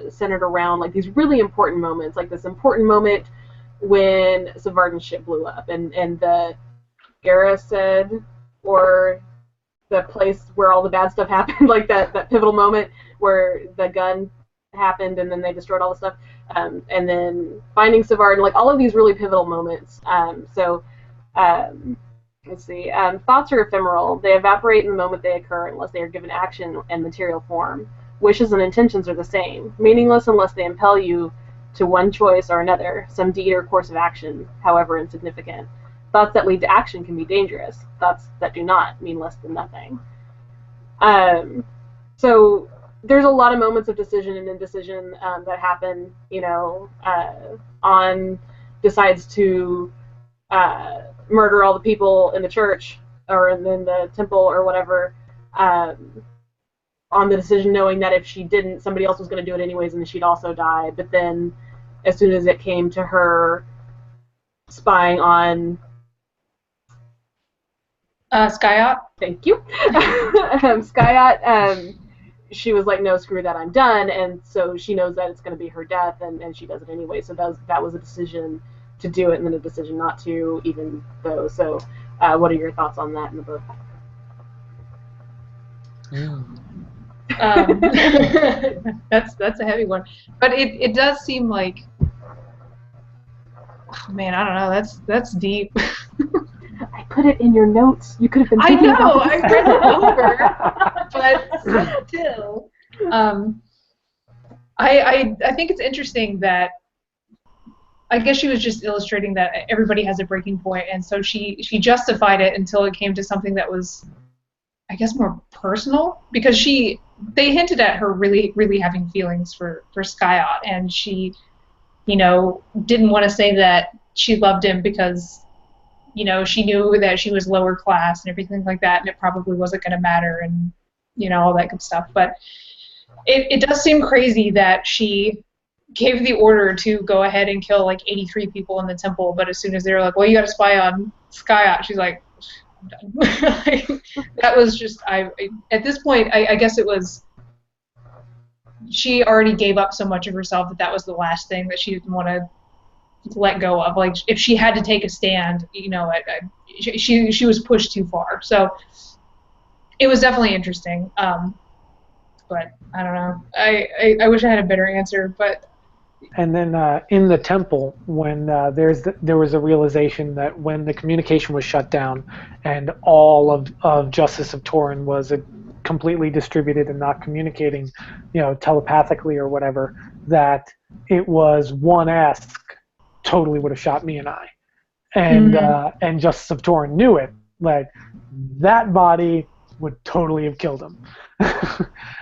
Speaker 1: centered around like these really important moments, like this important moment when Savardin's ship blew up, and the Garrison, or the place where all the bad stuff happened, like that pivotal moment where the gun happened and then they destroyed all the stuff, and then finding Savardin, like all of these really pivotal moments. Let's see. Thoughts are ephemeral. They evaporate in the moment they occur unless they are given action and material form. Wishes and intentions are the same, meaningless unless they impel you to one choice or another, some deed or course of action, however insignificant. Thoughts that lead to action can be dangerous. Thoughts that do not mean less than nothing. So there's a lot of moments of decision and indecision that happen. On decides to murder all the people in the church or in the temple or whatever. On the decision knowing that if she didn't, somebody else was going to do it anyways and she'd also die. But then as soon as it came to her spying on
Speaker 2: Skyot.
Speaker 1: Thank you. Skyot, she was like, no, screw that, I'm done. And so she knows that it's going to be her death, and she does it anyway. So that was a decision to do it and then a decision not to, even though. So what are your thoughts on that in the book?
Speaker 2: That's a heavy one, but it does seem like, oh man, I don't know, that's deep.
Speaker 1: I put it in your notes. You could have been
Speaker 2: I
Speaker 1: thinking
Speaker 2: know,
Speaker 1: about
Speaker 2: I read it over, but still, I think it's interesting that I guess she was just illustrating that everybody has a breaking point, and so she justified it until it came to something that was, I guess, more personal, because they hinted at her really, really having feelings for Skyot, and she, didn't want to say that she loved him because, she knew that she was lower class and everything like that, and it probably wasn't going to matter, and, all that good stuff. But it does seem crazy that she gave the order to go ahead and kill like 83 people in the temple, but as soon as they were like, well, you got to spy on Skyot, she's like, I'm done. That was just, at this point, I guess it was, she already gave up so much of herself that was the last thing that she didn't want to let go of. Like, if she had to take a stand, she was pushed too far. So it was definitely interesting. But I don't know. I wish I had a better answer, but.
Speaker 3: And then in the temple, when there was a realization that when the communication was shut down and all of Justice of Torin was completely distributed and not communicating, telepathically or whatever, that it was one-esque, totally would have shot me and I. And and Justice of Torin knew it. Like, that body would totally have killed him.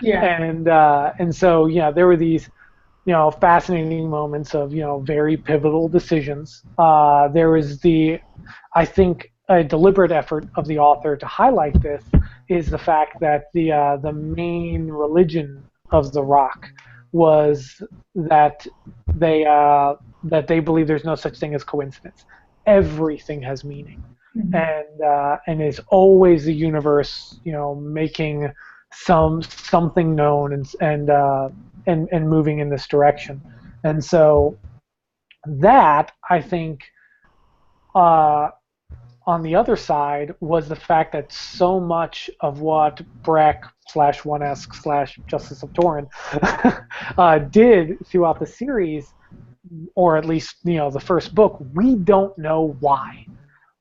Speaker 3: Yeah. And so, there were these fascinating moments of, very pivotal decisions. There was I think, a deliberate effort of the author to highlight this is the fact that the main religion of the Rock was that they believe there's no such thing as coincidence. Everything has meaning, and it's always the universe, making something known and moving in this direction. And so that, I think, on on the other side was the fact that so much of what Breck slash 1esk slash Justice of Torin did throughout the series, or at least the first book, we don't know why.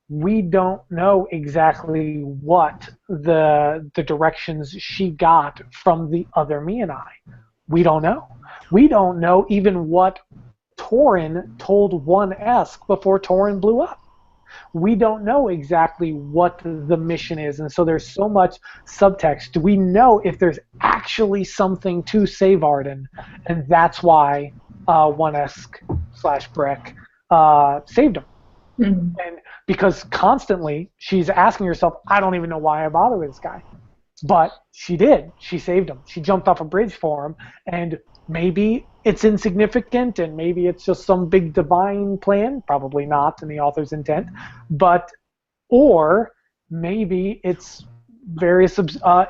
Speaker 3: We don't know exactly what the directions she got from the other Mianai. We don't know. We don't know even what Torin told 1esk before Torin blew up. We don't know exactly what the mission is, and so there's so much subtext. Do we know if there's actually something to save Arden, and that's why 1esk slash Breck saved him? Mm-hmm. And because constantly she's asking herself, I don't even know why I bother with this guy. But she did. She saved him. She jumped off a bridge for him, and maybe it's insignificant, and maybe it's just some big divine plan. Probably not in the author's intent, or maybe it's various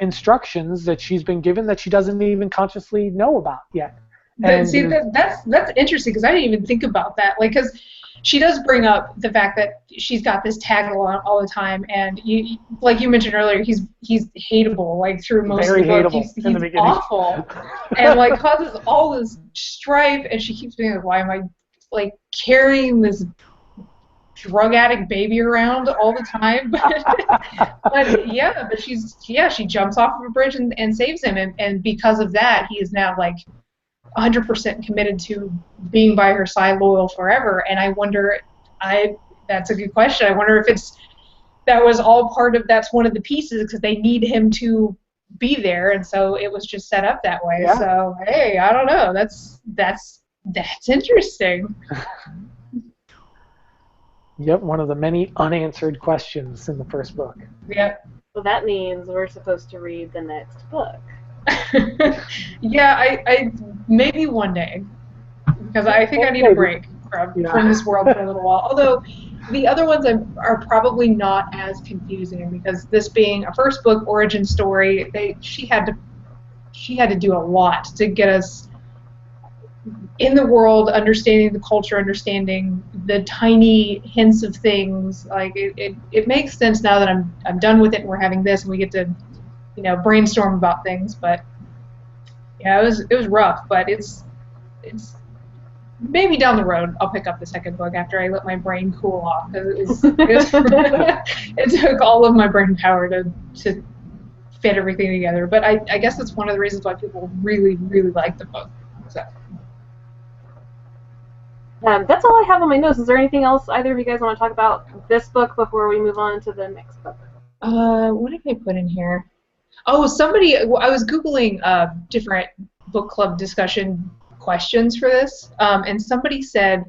Speaker 3: instructions that she's been given that she doesn't even consciously know about yet.
Speaker 2: And see, that's interesting, because I didn't even think about that. Like, because she does bring up the fact that she's got this tag along all the time, and like you mentioned earlier, he's hateable, like through most of the book. He's awful, and like causes all this strife. And she keeps being like, "Why am I like carrying this drug addict baby around all the time?" but she jumps off of a bridge and saves him, and because of that, he is now like 100% committed to being by her side, loyal forever. And I wonder, that's a good question. I wonder if that was all part of, that's one of the pieces, because they need him to be there, and so it was just set up that way. Yeah. So hey, I don't know. That's interesting.
Speaker 3: Yep, one of the many unanswered questions in the first book.
Speaker 2: Yep.
Speaker 1: So that means we're supposed to read the next book.
Speaker 2: Yeah, I maybe one day, because I think I need a break from this world for a little while. Although the other ones are probably not as confusing, because this being a first book origin story, she had to do a lot to get us in the world, understanding the culture, understanding the tiny hints of things. Like it makes sense now that I'm done with it, and we're having this, and we get to brainstorm about things. But yeah, it was rough, but it's maybe down the road I'll pick up the second book after I let my brain cool off, because it took all of my brain power to fit everything together. But I guess that's one of the reasons why people really, really like the book. So
Speaker 1: that's all I have on my notes. Is there anything else either of you guys want to talk about this book before we move on to the next book?
Speaker 2: What did I put in here? Oh, I was Googling different book club discussion questions for this, and somebody said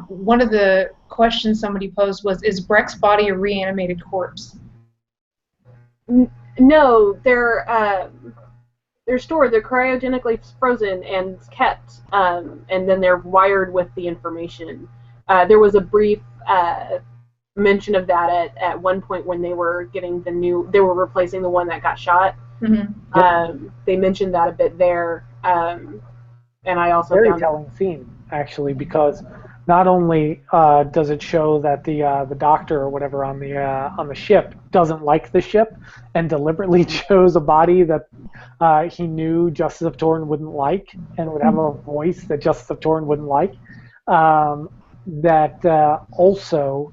Speaker 2: one of the questions somebody posed was, is Breck's body a reanimated corpse?
Speaker 1: No, they're stored. They're cryogenically frozen and kept, and then they're wired with the information. There was a brief mention of that at one point when they were getting they were replacing the one that got shot. Mm-hmm. They mentioned that a bit there, and I also
Speaker 3: very telling scene, actually, because not only does it show that the doctor or whatever on the ship doesn't like the ship and deliberately chose a body that he knew Justice of Torin wouldn't like and would have a voice that Justice of Torin wouldn't like, that also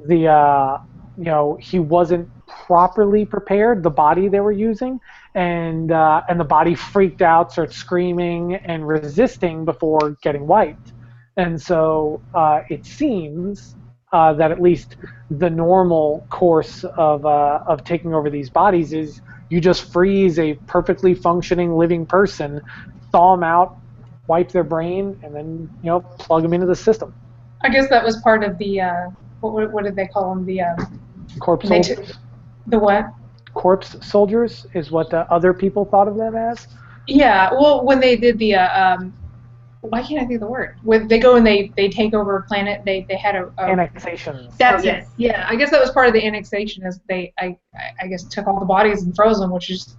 Speaker 3: he wasn't properly prepared, the body they were using, and the body freaked out, started screaming and resisting before getting wiped. And so it seems that at least the normal course of taking over these bodies is you just freeze a perfectly functioning living person, thaw them out, wipe their brain, and then plug them into the system.
Speaker 2: I guess that was part of the what did they call them? The
Speaker 3: corpse soldiers.
Speaker 2: The what?
Speaker 3: Corpse soldiers is what other people thought of them as.
Speaker 2: Yeah, well, when they did the why can't I think of the word? When they go and they take over a planet, they had a
Speaker 3: annexation.
Speaker 2: That's it. Yeah, I guess that was part of the annexation. Is I guess took all the bodies and froze them, which is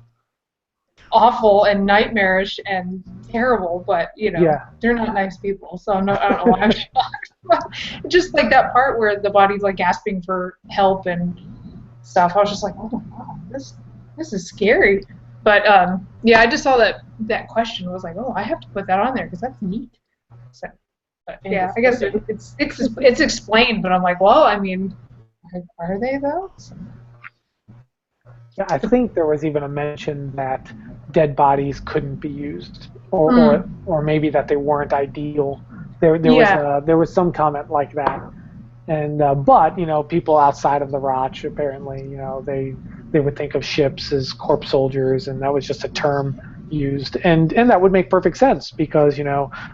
Speaker 2: awful and nightmarish and terrible, but they're not nice people. So I don't know why I'm shocked. Just like that part where the body's like gasping for help and stuff. I was just like, oh my god, this is scary. But I just saw that question and was like, oh, I have to put that on there because that's neat. So, but yeah, I guess it's explained, but I'm like, well, I mean, are they though? So.
Speaker 3: Yeah, I think there was even a mention that dead bodies couldn't be used, or maybe that they weren't ideal. There was some comment like that, and but people outside of the Roch apparently they would think of ships as corpse soldiers, and that was just a term used, and that would make perfect sense because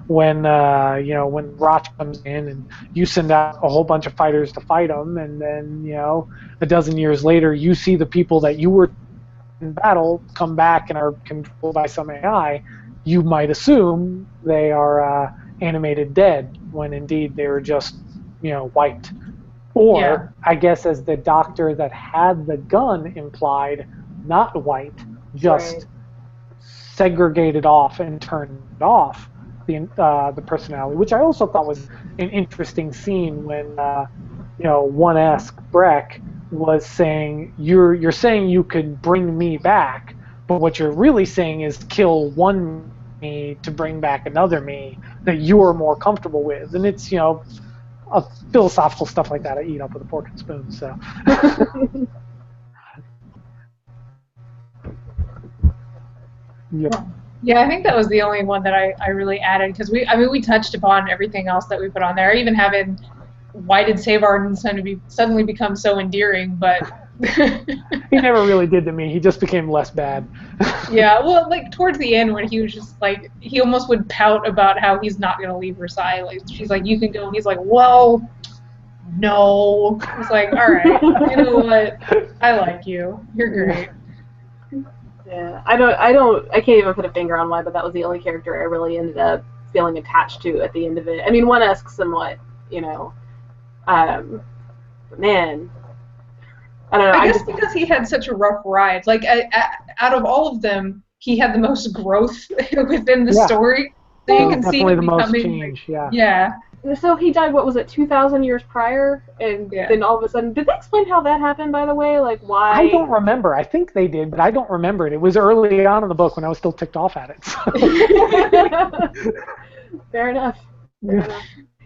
Speaker 3: when Roch comes in and you send out a whole bunch of fighters to fight them, and then a dozen years later you see the people that you were in battle come back and are controlled by some AI, you might assume they are animated dead when indeed they were just wiped. Or I guess as the doctor that had the gun implied, not wiped, just segregated off and turned off the personality, which I also thought was an interesting scene when one-esque Breck was saying, you're saying you could bring me back, but what you're really saying is kill one me to bring back another me that you're more comfortable with. And it's philosophical stuff like that I eat up with a fork and spoon. So yep.
Speaker 2: Yeah, I think that was the only one that I really added because we touched upon everything else that we put on there. Even having why did Save Arden suddenly become so endearing, but
Speaker 3: he never really did to me. He just became less bad.
Speaker 2: Yeah, well, like towards the end when he was just like he almost would pout about how he's not gonna leave Versailles. Like she's like, you can go, and he's like, well, no. He's like, all right, you know what? I like you. You're great.
Speaker 1: Yeah, I can't even put a finger on why, but that was the only character I really ended up feeling attached to at the end of it. I mean, one-esque somewhat, man, I don't know.
Speaker 2: I guess because he had such a rough ride. Like, out of all of them, he had the most growth within the story. So you can see him
Speaker 3: the most
Speaker 2: becoming,
Speaker 3: change,
Speaker 2: yeah.
Speaker 1: So he died, what was it, 2,000 years prior? And then all of a sudden, did they explain how that happened, by the way? Like, why?
Speaker 3: I don't remember. I think they did, but I don't remember it. It was early on in the book when I was still ticked off at it. So.
Speaker 1: Fair enough.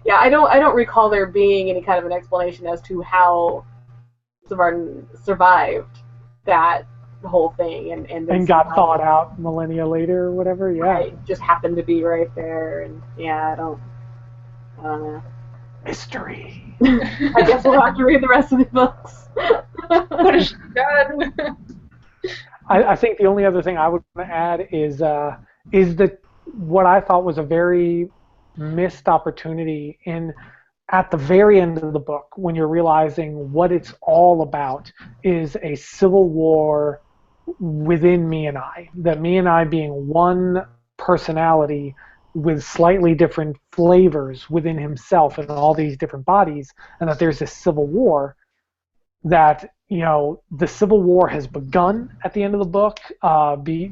Speaker 1: Yeah, I don't recall there being any kind of an explanation as to how Savardin survived that whole thing and
Speaker 3: got thawed out millennia later or whatever. Yeah,
Speaker 1: right, just happened to be right there, and I don't know.
Speaker 3: Mystery.
Speaker 1: I guess we'll have to read the rest of the books.
Speaker 2: What has she done?
Speaker 3: I think the only other thing I would want to add is that what I thought was a very missed opportunity at the very end of the book when you're realizing what it's all about is a civil war within me and I. That me and I being one personality with slightly different flavors within himself and all these different bodies, and that there's this civil war that the civil war has begun at the end of the book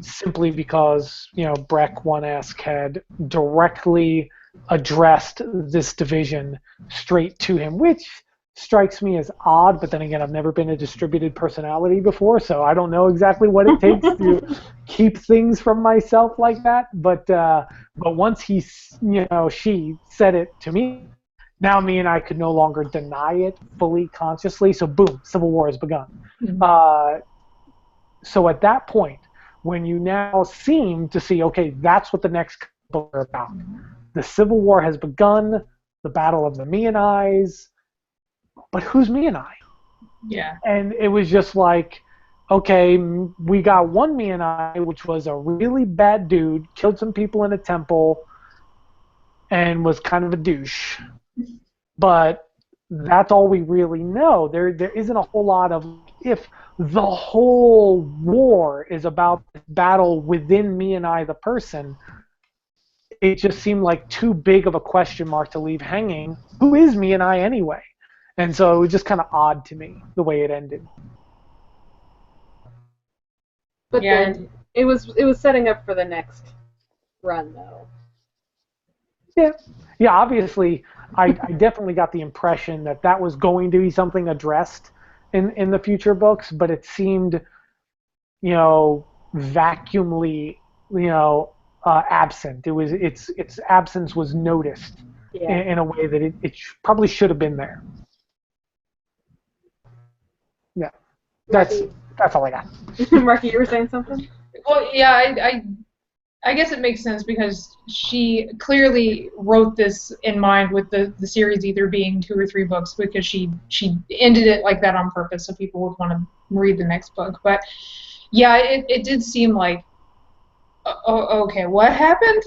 Speaker 3: simply because Breck One-esque had directly addressed this division straight to him, which strikes me as odd, but then again, I've never been a distributed personality before, so I don't know exactly what it takes to keep things from myself like that, but once she said it to me, now me and I could no longer deny it fully consciously, so boom, civil war has begun. Mm-hmm. So at that point, when you now seem to see, okay, that's what the next book are about. The Civil War has begun, the battle of the me and I's, but who's me and I?
Speaker 2: Yeah.
Speaker 3: And it was just like, okay, we got one me and I, which was a really bad dude, killed some people in a temple, and was kind of a douche. But that's all we really know. There isn't a whole lot of, if the whole war is about this battle within me and I, the person, it just seemed like too big of a question mark to leave hanging. Who is me and I anyway? And so it was just kind of odd to me, the way it ended.
Speaker 1: But then It was setting up for the next run, though.
Speaker 3: Yeah. Obviously, I definitely got the impression that was going to be something addressed in the future books, but it seemed, vacuumly, absent. Its absence was noticed in a way that it probably should have been there. Yeah, that's all I got.
Speaker 1: Marky, you were saying something?
Speaker 2: Well, yeah, I guess it makes sense because she clearly wrote this in mind with the series either being 2 or 3 books, because she ended it like that on purpose so people would want to read the next book. But yeah, it did seem like, okay, what happened?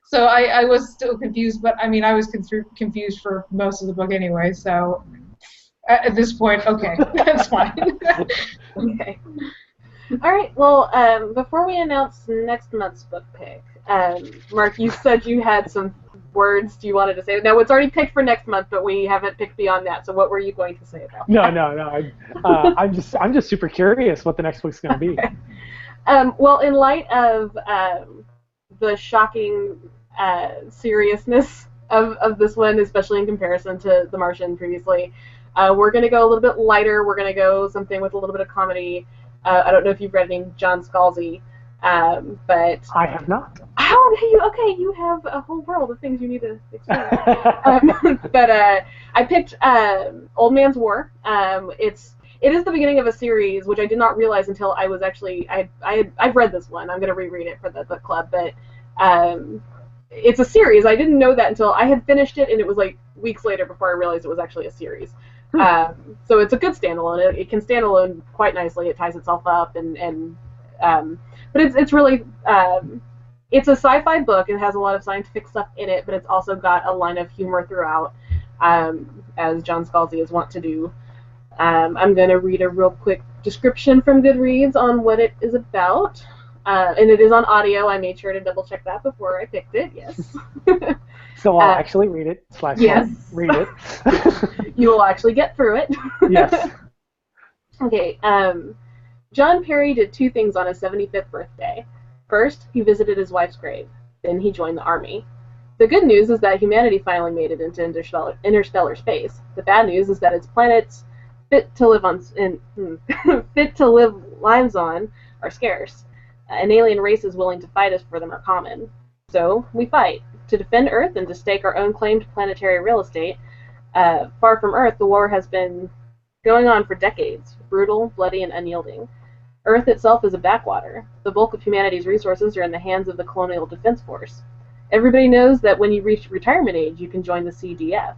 Speaker 2: So I was still confused, but I mean I was confused for most of the book anyway. So at this point, okay, that's fine.
Speaker 1: Okay. All right. Well, before we announce next month's book pick, Mark, you said you had some words you wanted to say. Now, it's already picked for next month, but we haven't picked beyond that. So, what were you going to say about that?
Speaker 3: No. I'm just super curious what the next book's going to be.
Speaker 1: Okay. Well, in light of the shocking seriousness of this one, especially in comparison to The Martian previously, we're going to go a little bit lighter. We're going to go something with a little bit of comedy. I don't know if you've read any John Scalzi, but
Speaker 3: I have not.
Speaker 1: You have a whole world of things you need to experience. But I picked Old Man's War. It is the beginning of a series, which I did not realize until I was actually I've read this one. I'm going to reread it for the book club, but it's a series. I didn't know that until I had finished it, and it was like weeks later before I realized it was actually a series. So it's a good standalone. It can stand alone quite nicely. It ties itself up, but it's really it's a sci-fi book. It has a lot of scientific stuff in it, but it's also got a line of humor throughout, as John Scalzi is wont to do. I'm going to read a real quick description from Goodreads on what it is about, and it is on audio. I made sure to double check that before I picked it. Yes.
Speaker 3: So I'll actually read it.
Speaker 1: Yes.
Speaker 3: Read it.
Speaker 1: You will actually get through it.
Speaker 3: Yes.
Speaker 1: Okay. John Perry did 2 things on his 75th birthday. First, he visited his wife's grave. Then he joined the army. The good news is that humanity finally made it into interstellar space. The bad news is that its planets fit to live lives on are scarce. An alien race is willing to fight us for them are common. So we fight to defend Earth and to stake our own claimed planetary real estate. Far from Earth, the war has been going on for decades, brutal, bloody, and unyielding. Earth itself is a backwater. The bulk of humanity's resources are in the hands of the Colonial Defense Force. Everybody knows that when you reach retirement age, you can join the CDF.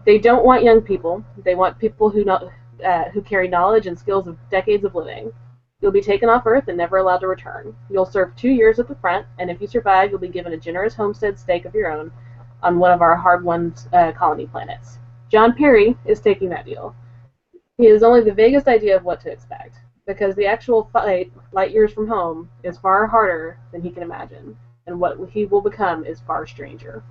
Speaker 1: They don't want young people. They want people who carry knowledge and skills of decades of living. You'll be taken off Earth and never allowed to return. You'll serve 2 years at the front, and if you survive, you'll be given a generous homestead stake of your own on one of our hard-won colony planets. John Perry is taking that deal. He has only the vaguest idea of what to expect, because the actual fight, light years from home, is far harder than he can imagine, and what he will become is far stranger.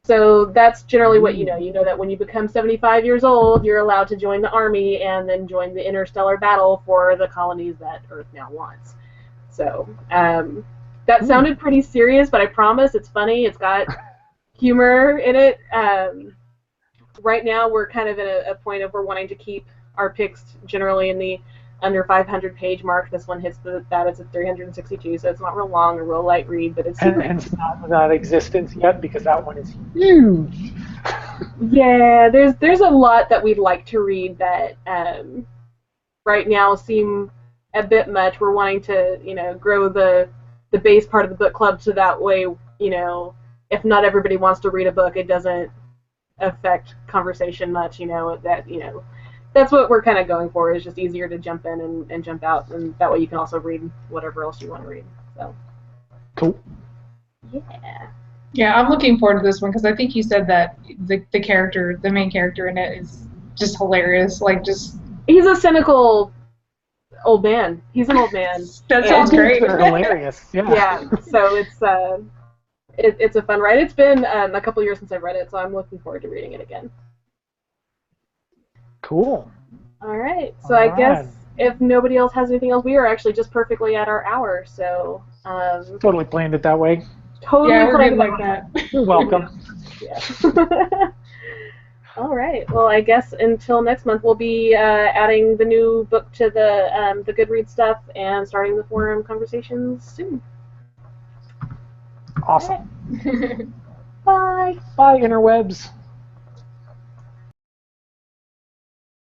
Speaker 1: So that's generally what you know. You know that when you become 75 years old, you're allowed to join the army and then join the interstellar battle for the colonies that Earth now wants. So that sounded pretty serious, but I promise it's funny. It's got humor in it. Right now, we're kind of at a point of we're wanting to keep our picks generally in the under 500 page mark. This one hits that. It's at 362, so it's not real long, a real light read, but it's super.
Speaker 3: And it's not without existence yet because that one is huge.
Speaker 1: Yeah, there's a lot that we'd like to read that right now seem a bit much. We're wanting to grow the base part of the book club so that way if not everybody wants to read a book, it doesn't affect conversation much. That's what we're kind of going for. Is just easier to jump in and jump out, and that way you can also read whatever else you want to read. So.
Speaker 3: Cool.
Speaker 1: Yeah.
Speaker 2: Yeah, I'm looking forward to this one because I think you said that the main character in it is just hilarious.
Speaker 1: He's a cynical old man. He's an old man.
Speaker 2: That sounds great.
Speaker 3: They're hilarious. Yeah.
Speaker 1: Yeah. So it's a fun ride. It's been a couple years since I've read it, so I'm looking forward to reading it again.
Speaker 3: Cool.
Speaker 1: All right. So I guess if nobody else has anything else, we are actually just perfectly at our hour, so
Speaker 3: Totally planned it that way.
Speaker 1: totally
Speaker 2: Yeah, we're
Speaker 1: planned
Speaker 2: good
Speaker 1: it
Speaker 2: like that.
Speaker 3: You're welcome.
Speaker 1: Yeah. All right. Well, I guess until next month, we'll be adding the new book to the Goodreads stuff and starting the forum conversations soon.
Speaker 3: Awesome.
Speaker 1: Bye.
Speaker 3: Bye, interwebs.